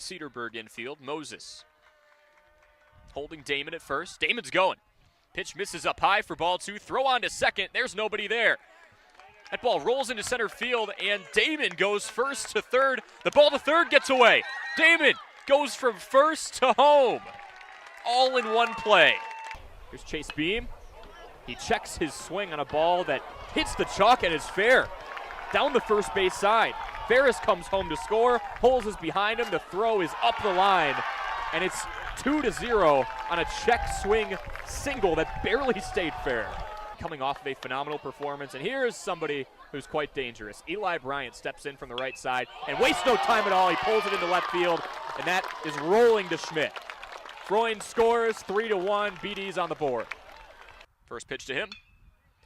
Cedarburg infield. Moses holding Damon at first. Damon's going. Pitch misses up high for ball 2. Throw on to second. There's nobody there. That ball rolls into center field, and Damon goes first to third. The ball to third gets away. Damon goes from first to home, all in one play. Here's Chase Beam. He checks his swing on a ball that hits the chalk and is fair. Down the first base side. Ferris comes home to score. Holes is behind him. The throw is up the line, and it's 2-0 on a check swing single that barely stayed fair. Coming off of a phenomenal performance, and here's somebody who's quite dangerous. Eli Bryant steps in from the right side and wastes no time at all. He pulls it into left field, and that is rolling to Schmidt. Freund scores 3-1. BD's on the board. First pitch to him.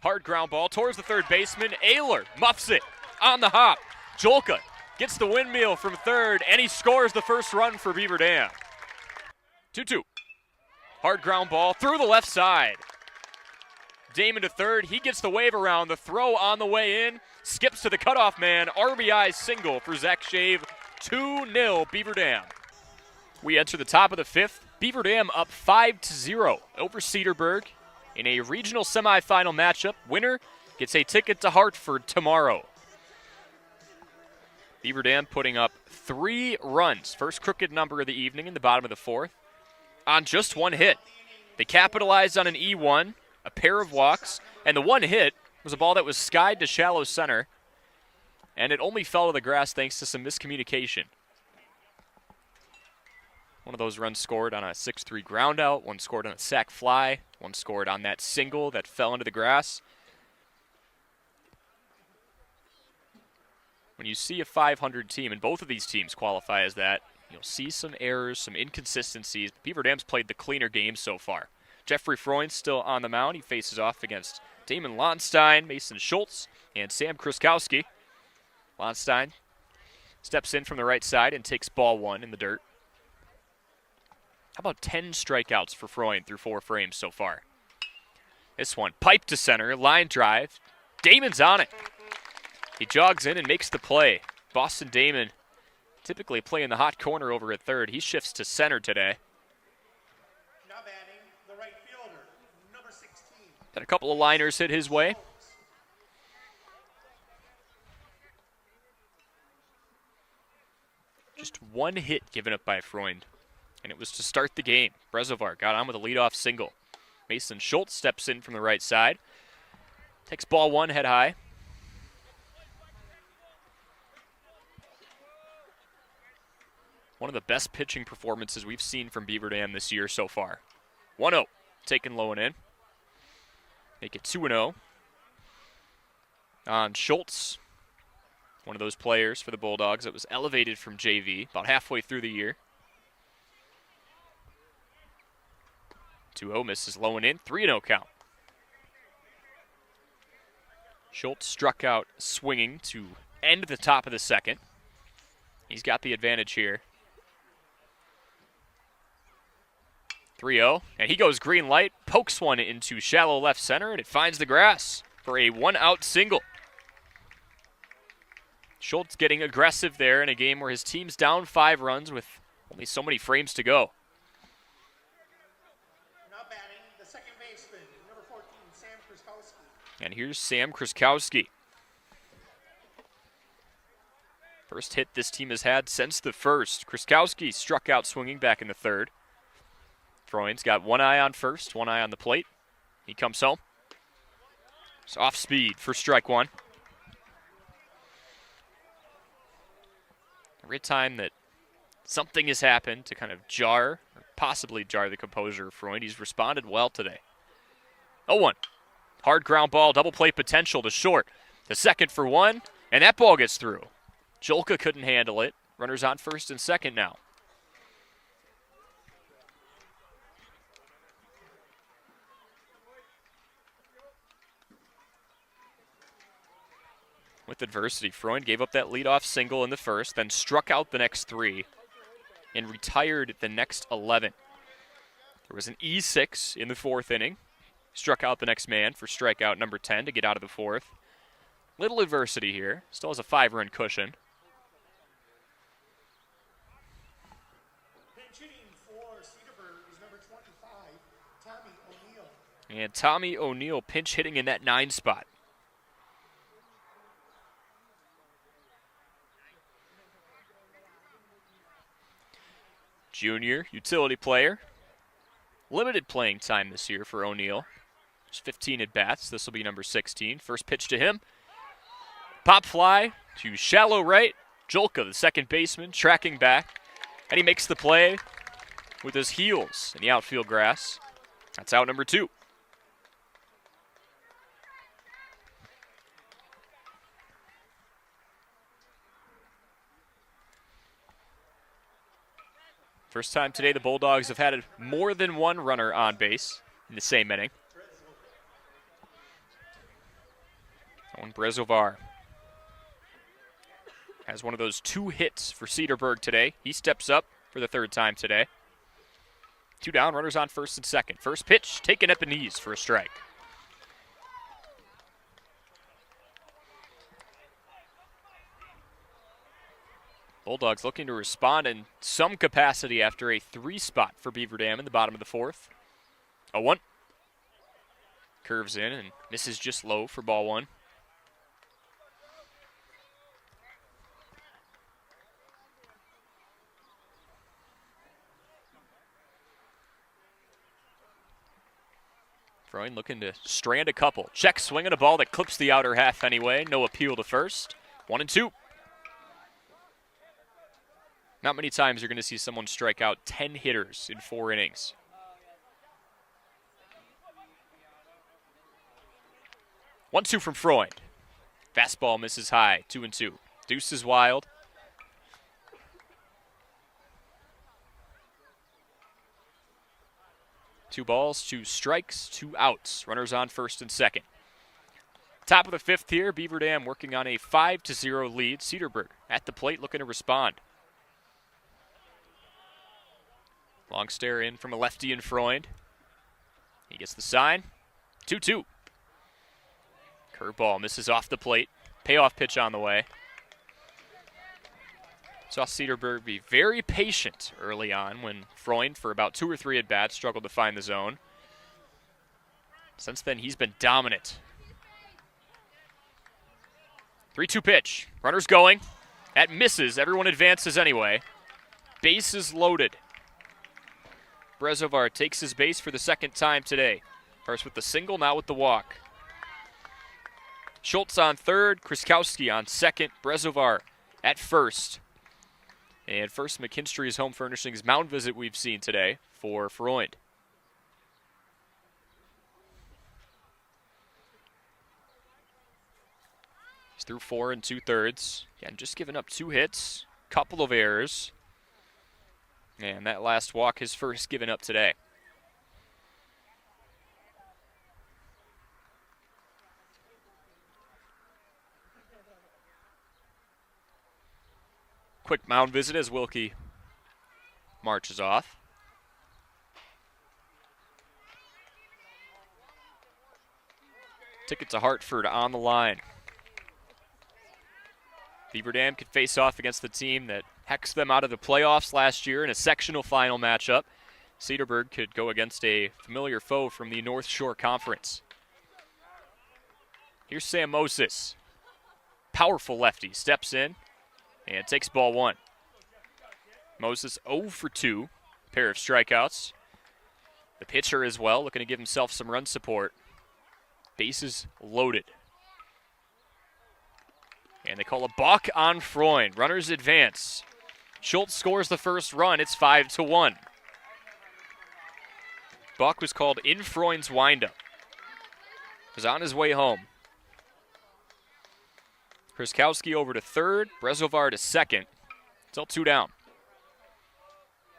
Hard ground ball towards the third baseman. Ayler muffs it on the hop. Jolka gets the windmill from third, and he scores the first run for Beaver Dam. 2-2. Hard ground ball through the left side. Damon to third. He gets the wave around. The throw on the way in. Skips to the cutoff man. RBI single for Zach Shave. 2-0 Beaver Dam. We enter the top of the fifth. Beaver Dam up 5-0 over Cedarburg in a regional semifinal matchup. Winner gets a ticket to Hartford tomorrow. Beaver Dam putting up 3 runs. First crooked number of the evening in the bottom of the fourth on just one hit. They capitalized on an E1, a pair of walks, and the one hit was a ball that was skied to shallow center, and it only fell to the grass thanks to some miscommunication. One of those runs scored on a 6-3 ground out, one scored on a sac fly, one scored on that single that fell into the grass. When you see a 500 team, and both of these teams qualify as that, you'll see some errors, some inconsistencies. Beaver Dam's played the cleaner game so far. Jeffrey Freund still on the mound. He faces off against Damon Lonstein, Mason Schultz, and Sam Kruskowski. Lonstein steps in from the right side and takes ball 1 in the dirt. How about 10 strikeouts for Freund through 4 frames so far? This one, pipe to center, line drive. Damon's on it. He jogs in and makes the play. Boston Damon typically playing the hot corner over at third. He shifts to center today. Now batting the right fielder, number 16. Had a couple of liners hit his way. Just one hit given up by Freund, and it was to start the game. Brezovar got on with a leadoff single. Mason Schultz steps in from the right side. Takes ball 1 head high. One of the best pitching performances we've seen from Beaver Dam this year so far. 1-0, taken low and in. Make it 2-0. On Schultz, one of those players for the Bulldogs that was elevated from JV about halfway through the year. 2-0 misses low and in, 3-0 count. Schultz struck out swinging to end the top of the second. He's got the advantage here. 3-0, and he goes green light, pokes one into shallow left center, and it finds the grass for a 1-out single. Schultz getting aggressive there in a game where his team's down 5 runs with only so many frames to go. Now batting the second baseman, number 14, Sam Kruskowski. And here's Sam Kruskowski. First hit this team has had since the first. Kruskowski struck out swinging back in the third. Freund's got one eye on first, one eye on the plate. He comes home. It's off speed for strike 1. Every time that something has happened to kind of jar, or possibly jar the composure of Freund, he's responded well today. 0-1. Hard ground ball, double play potential to short. The second for 1, and that ball gets through. Jolka couldn't handle it. Runners on first and second now. With adversity, Freund gave up that leadoff single in the first, then struck out the next 3 and retired the next 11. There was an E6 in the 4th inning. Struck out the next man for strikeout number 10 to get out of the 4th. Little adversity here. Still has a 5-run cushion. And Tommy O'Neill pinch hitting in that 9 spot. Junior, utility player. Limited playing time this year for O'Neill. Just 15 at-bats. This will be number 16. First pitch to him. Pop fly to shallow right. Jolka, the second baseman, tracking back. And he makes the play with his heels in the outfield grass. That's out number 2. First time today the Bulldogs have had more than one runner on base in the same inning. Owen Brezovar has one of those 2 hits for Cedarburg today. He steps up for the 3rd time today. 2 down, runners on first and second. First pitch taken at the knees for a strike. Bulldogs looking to respond in some capacity after a 3 spot for Beaver Dam in the bottom of the 4th. 0-1. Curves in and misses just low for ball 1. Freund looking to strand a couple. Check swinging a ball that clips the outer half anyway. No appeal to first. 1-2. Not many times you're going to see someone strike out 10 hitters in 4 innings. One, 2 from Freund. Fastball misses high, 2-2. Deuce is wild. Two balls, 2 strikes, 2 outs. Runners on first and second. Top of the 5th here, Beaver Dam working on a 5-0 lead. Cedarburg at the plate looking to respond. Long stare in from a lefty in Freund. He gets the sign. 2-2. Curveball misses off the plate. Payoff pitch on the way. Saw Cedarburg be very patient early on when Freund, for about 2 or 3 at-bats, struggled to find the zone. Since then, he's been dominant. 3-2 pitch. Runners going. That misses. Everyone advances anyway. Bases loaded. Brezovar takes his base for the 2nd time today. First with the single, now with the walk. Schultz on 3rd, Kriskowski on 2nd, Brezovar at 1st. And first McKinstry's Home Furnishings mound visit we've seen today for Freund. He's through 4 2/3. Again, just giving up 2 hits, couple of errors. And that last walk, his first given up today. Quick mound visit as Wilkie marches off. Ticket to Hartford on the line. Beaver Dam could face off against the team that hexed them out of the playoffs last year in a sectional final matchup. Cedarburg could go against a familiar foe from the North Shore Conference. Here's Sam Moses. Powerful lefty, steps in and takes ball 1. Moses 0 for 2, pair of strikeouts. The pitcher as well, looking to give himself some run support. Bases loaded. And they call a balk on Freund. Runners advance. Schultz scores the first run. It's 5-1. Balk was called in Freund's windup. Was on his way home. Kriskowski over to 3rd. Brezovar to 2nd. Still 2 down.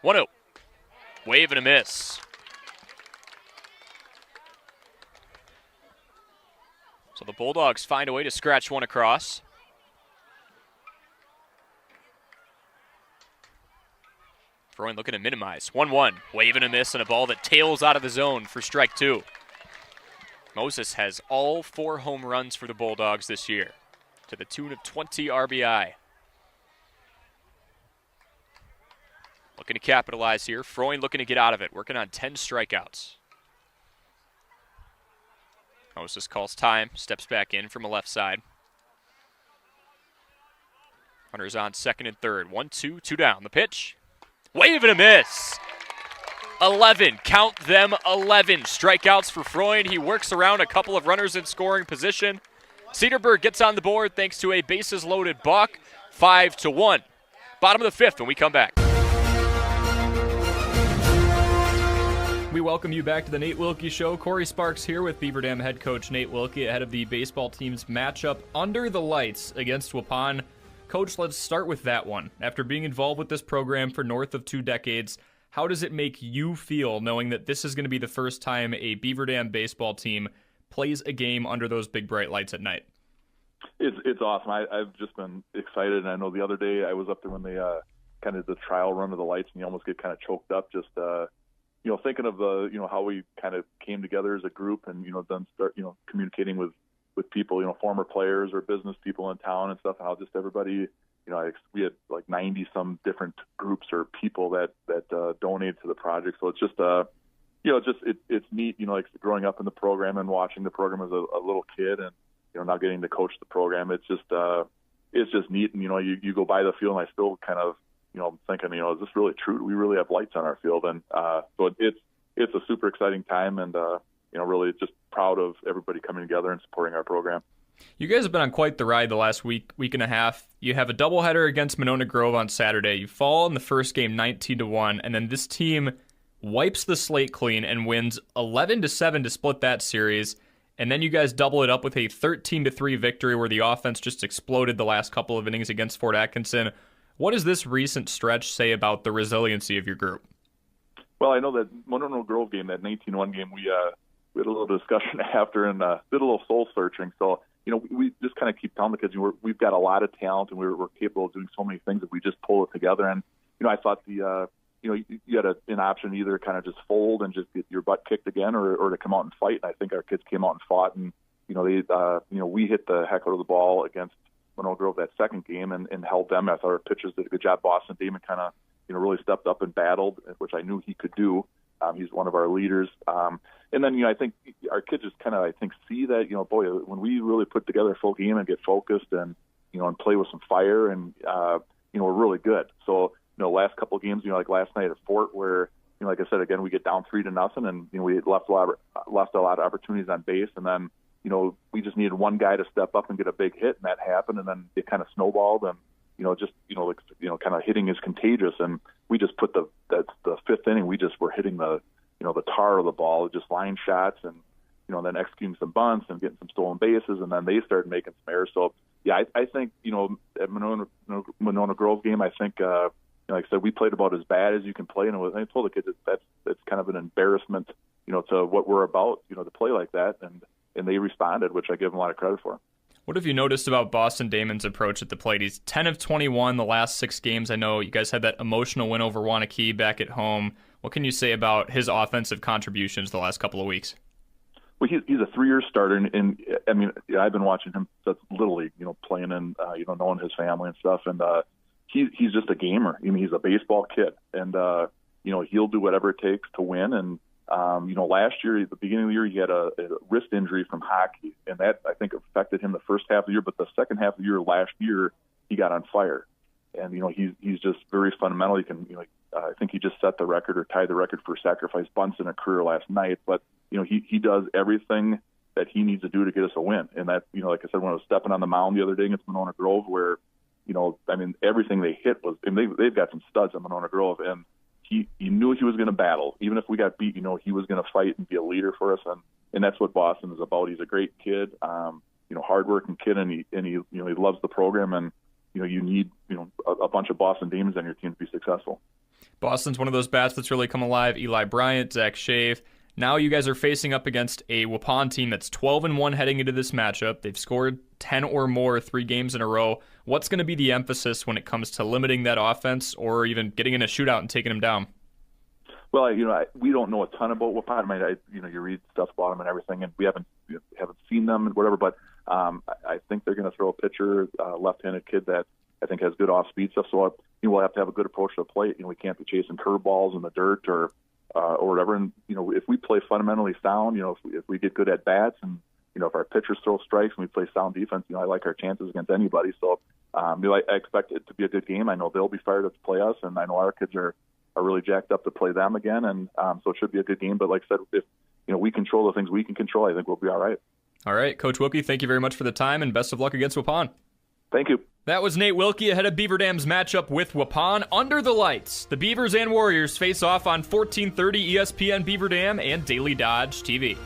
1-0. Wave and a miss. So the Bulldogs find a way to scratch one across. Freund looking to minimize. 1-1. Wave and a miss and a ball that tails out of the zone for strike 2. Moses has all 4 home runs for the Bulldogs this year, to the tune of 20 RBI. Looking to capitalize here. Freund looking to get out of it, working on 10 strikeouts. Moses calls time, steps back in from the left side. Runners on second and third. 1-2, two down. The pitch. Wave and a miss. 11. Count them 11 strikeouts for Freund. He works around a couple of runners in scoring position. Cedarburg gets on the board thanks to a bases-loaded buck. 5-1. Bottom of the fifth when we come back. We welcome you back to the Nate Wilkie Show. Corey Sparks here with Beaver Dam head coach Nate Wilkie ahead of the baseball team's matchup under the lights against Waupun. Coach, let's start with that one. After being involved with this program for north of 2 decades, how does it make you feel knowing that this is going to be the first time a Beaver Dam baseball team plays a game under those big bright lights at night? It's awesome. I've just been excited, and I know the other day I was up there when they kind of the trial run of the lights, and you almost get kind of choked up just thinking of the how we kind of came together as a group, and then start communicating with people, former players or business people in town and stuff, and how just everybody, we had like 90 some different groups or people that donated to the project. So it's just it's neat, like growing up in the program and watching the program as a little kid, and now getting to coach the program. It's just neat. And you go by the field, and I still kind of thinking, is this really true? Do we really have lights on our field? And so it's a super exciting time, and really just proud of everybody coming together and supporting our program. You guys have been on quite the ride the last week and a half. You have a doubleheader against Monona Grove on Saturday. You fall in the first game 19-1, and then this team wipes the slate clean and wins 11-7 to split that series. And then you guys double it up with a 13-3 victory where the offense just exploded the last couple of innings against Fort Atkinson. What does this recent stretch say about the resiliency of your group? Well, I know that Monona Grove game, that 19-1 game, we had a little discussion after and did a little soul searching. So, we just kind of keep telling the kids we've got a lot of talent, and we're capable of doing so many things if we just pull it together. And, I thought you had an option to either kind of just fold and just get your butt kicked again or to come out and fight. And I think our kids came out and fought, and, we hit the heck out of the ball against Monona Grove that second game and held them. I thought our pitchers did a good job. Boston Damon kind of, really stepped up and battled, which I knew he could do. He's one of our leaders. And then, I think our kids just kind of, see that, when we really put together a full game and get focused and, and play with some fire and, we're really good. So, last couple of games, like last night at Fort where, like I said, again, we get down 3-0 and, we left a lot of opportunities on base. And then, we just needed one guy to step up and get a big hit, and that happened. And then it kind of snowballed, and, kind of hitting is contagious. And we just put that's the fifth inning. We just were hitting the tar of the ball, just line shots and, then executing some bunts and getting some stolen bases. And then they started making some errors. So, yeah, I think, at Monona Grove game, I think, like I said, we played about as bad as you can play. And I told the kids that's kind of an embarrassment, to what we're about, to play like that. And they responded, which I give them a lot of credit for. What have you noticed about Boston Damon's approach at the plate? He's 10 of 21 the last 6 games. I know you guys had that emotional win over Wanakee back at home. What can you say about his offensive contributions the last couple of weeks? Well, he's a 3-year starter, and I mean, I've been watching him since Little League, playing and knowing his family and stuff, and he's just a gamer. I mean, he's a baseball kid, and he'll do whatever it takes to win. And last year, at the beginning of the year, he had a wrist injury from hockey, and that, I think, affected him the first half of the year. But the second half of the year last year, he got on fire. And, he's just very fundamental. He can, I think he just set the record or tied the record for sacrifice bunts in a career last night. But, he does everything that he needs to do to get us a win. And that, like I said, when I was stepping on the mound the other day against Monona Grove, where, everything they hit was, and they've got some studs at Monona Grove, and he knew he was going to battle. Even if we got beat, he was going to fight and be a leader for us. And that's what Boston is about. He's a great kid, hardworking kid, and he loves the program. And, you need, a bunch of Boston Demons on your team to be successful. Boston's one of those bats that's really come alive. Eli Bryant, Zach Shave. Now you guys are facing up against a Waupun team that's 12-1 heading into this matchup. They've scored 10 or more 3 games in a row. What's going to be the emphasis when it comes to limiting that offense or even getting in a shootout and taking them down? Well, we don't know a ton about Waupun. You read stuff about them and everything, and we haven't seen them and whatever. But I think they're going to throw a pitcher, left-handed kid that I think has good off-speed stuff. So we'll have to have a good approach to the plate. We can't be chasing curveballs in the dirt or whatever. And if we play fundamentally sound, if we get good at bats and if our pitchers throw strikes and we play sound defense, I like our chances against anybody. So, I expect it to be a good game. I know they'll be fired up to play us, and I know our kids are really jacked up to play them again. And so it should be a good game. But like I said, if we control the things we can control, I think we'll be all right. All right, Coach Wilkie, thank you very much for the time, and best of luck against Waupun. Thank you. That was Nate Wilkie ahead of Beaver Dam's matchup with Waupun. Under the lights, the Beavers and Warriors face off on 1430 ESPN Beaver Dam and Daily Dodge TV.